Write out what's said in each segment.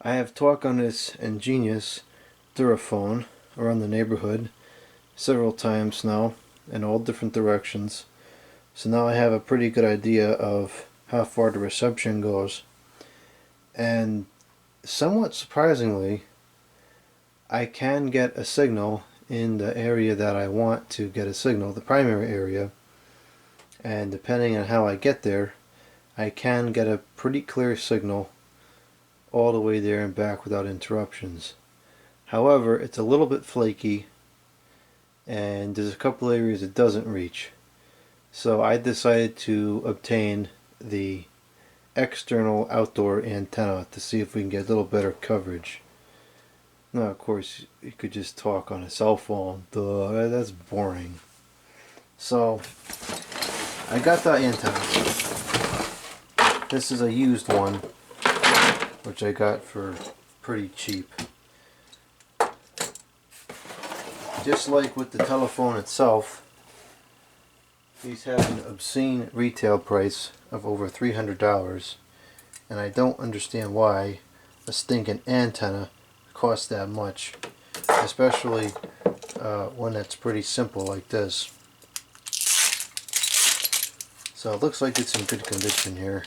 I have talked on this Engenius DuraFon around the neighborhood several times now in all different directions. So now I have a pretty good idea of how far the reception goes. And somewhat surprisingly, I can get a signal in the area that I want to get a signal, the primary area. And depending on how I get there, I can get a pretty clear signal all the way there and back without interruptions. However, it's a little bit flaky and there's a couple areas it doesn't reach. So I decided to obtain the external outdoor antenna to see if we can get a little better coverage. Now, of course, you could just talk on a cell phone. Duh, that's boring. So I got the antenna. This is a used one, which I got for pretty cheap. Just like with the telephone itself, these have an obscene retail price of over $300, and I don't understand why a stinking antenna costs that much, especially one that's pretty simple like this. So it looks like it's in good condition here,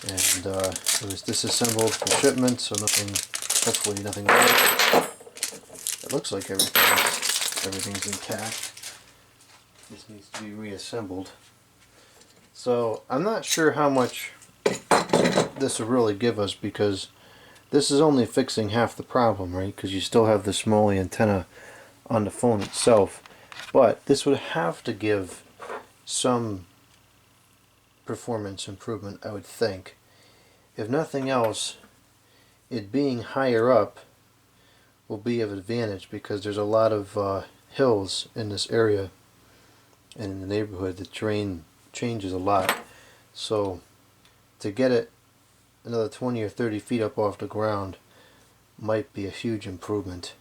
and it was disassembled for shipment, so hopefully nothing wrong. It looks like everything's intact. This needs to be reassembled. So I'm not sure how much this will really give us, because this is only fixing half the problem, right? Because you still have the small antenna on the phone itself. But this would have to give some performance improvement, I would think. If nothing else, it being higher up will be of advantage, because there's a lot of hills in this area and in the neighborhood. The terrain changes a lot, so to get it another 20 or 30 feet up off the ground might be a huge improvement.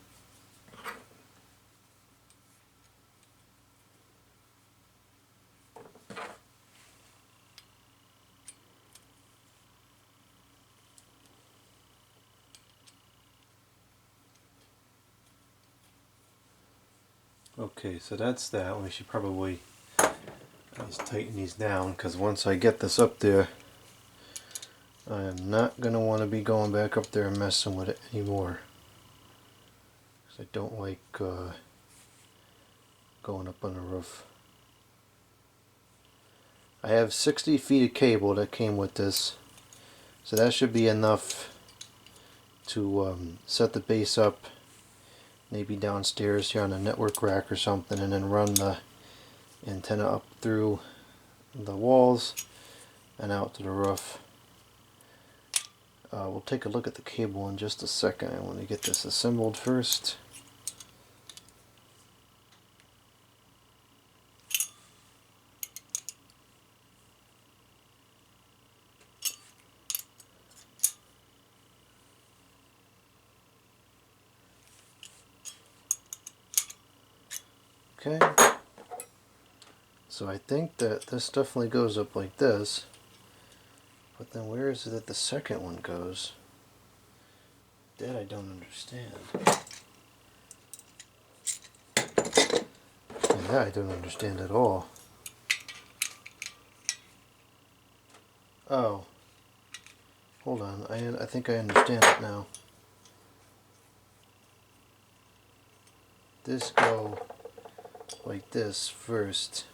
Okay, so that's that. We should probably just tighten these down, because once I get this up there, I am not going to want to be going back up there and messing with it anymore, because I don't like going up on the roof. I have 60 feet of cable that came with this, so that should be enough to set the base up, maybe downstairs here on a network rack or something, and then run the antenna up through the walls and out to the roof. We'll take a look at the cable in just a second. I want to get this assembled first. Okay, so I think that this definitely goes up like this, but then where is it that the second one goes? That I don't understand. Yeah, I don't understand at all. Oh, hold on, I think I understand it now. This go like this first.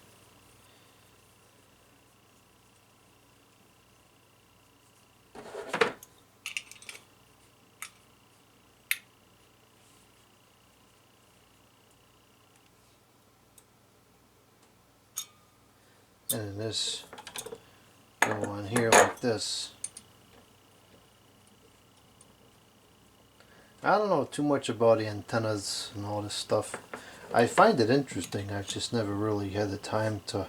And then this go on here like this. I don't know too much about antennas and all this stuff. I find it interesting. I've just never really had the time to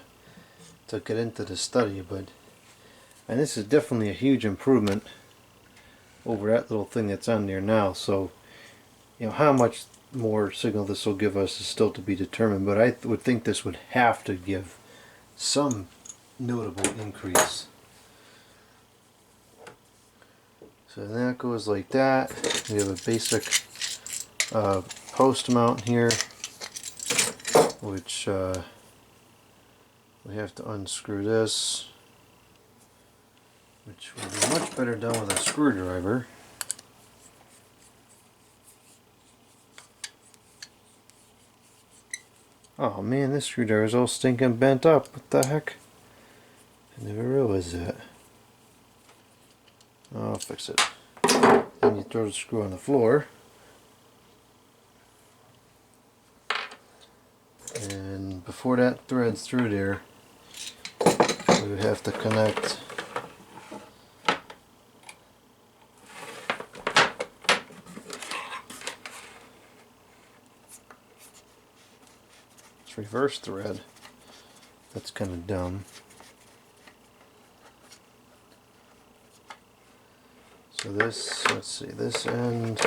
get into the study, and this is definitely a huge improvement over that little thing that's on there now. So, you know, how much more signal this will give us is still to be determined, but I would think this would have to give some notable increase. So that goes like that. We have a basic post mount here, which we have to unscrew this, which would be much better done with a screwdriver. Oh man, this screwdriver is all stinking bent up. What the heck? I never realized that. I'll fix it. Then you throw the screw on the floor. And before that threads through there, we would have to connect this reverse thread. That's kind of dumb. So this, let's see, this end,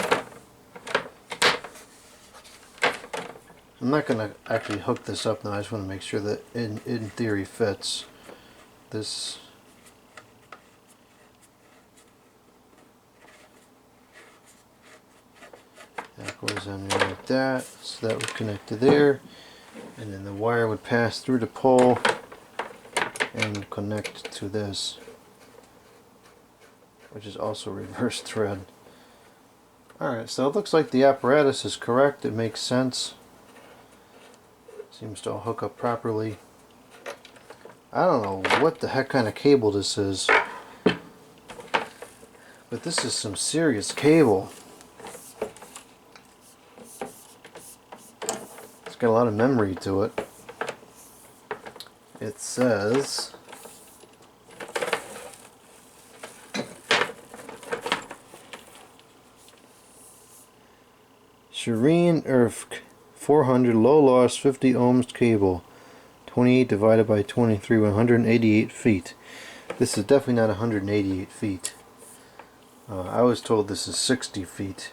I'm not going to actually hook this up now, I just want to make sure that in theory fits. This that goes on there like that, so that would connect to there, and then the wire would pass through the pole and connect to this, which is also reverse thread. Alright, so it looks like the apparatus is correct, it makes sense. Seems to all hook up properly. I don't know what the heck kind of cable this is, but this is some serious cable. It's got a lot of memory to it. It says Shireen Irfk 400 low loss 50 ohms cable, 28 divided by 23, 188 feet. This is definitely not 188 feet. I was told this is 60 feet.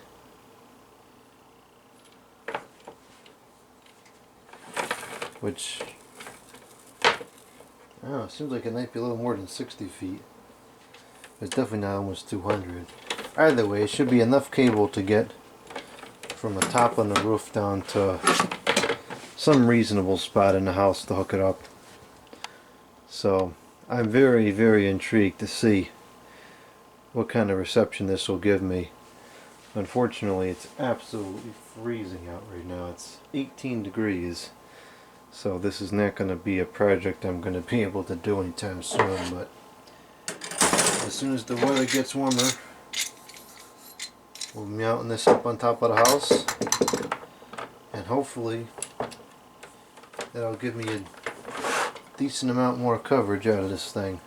Which, I don't know, it seems like it might be a little more than 60 feet. But it's definitely not almost 200. Either way, it should be enough cable to get from the top on the roof down to some reasonable spot in the house to hook it up. So I'm very, very intrigued to see what kind of reception this will give me. Unfortunately, it's absolutely freezing out right now. It's 18 degrees. So this is not going to be a project I'm going to be able to do anytime soon, but as soon as the weather gets warmer, we'll be mounting this up on top of the house, and hopefully that'll give me a decent amount more coverage out of this thing.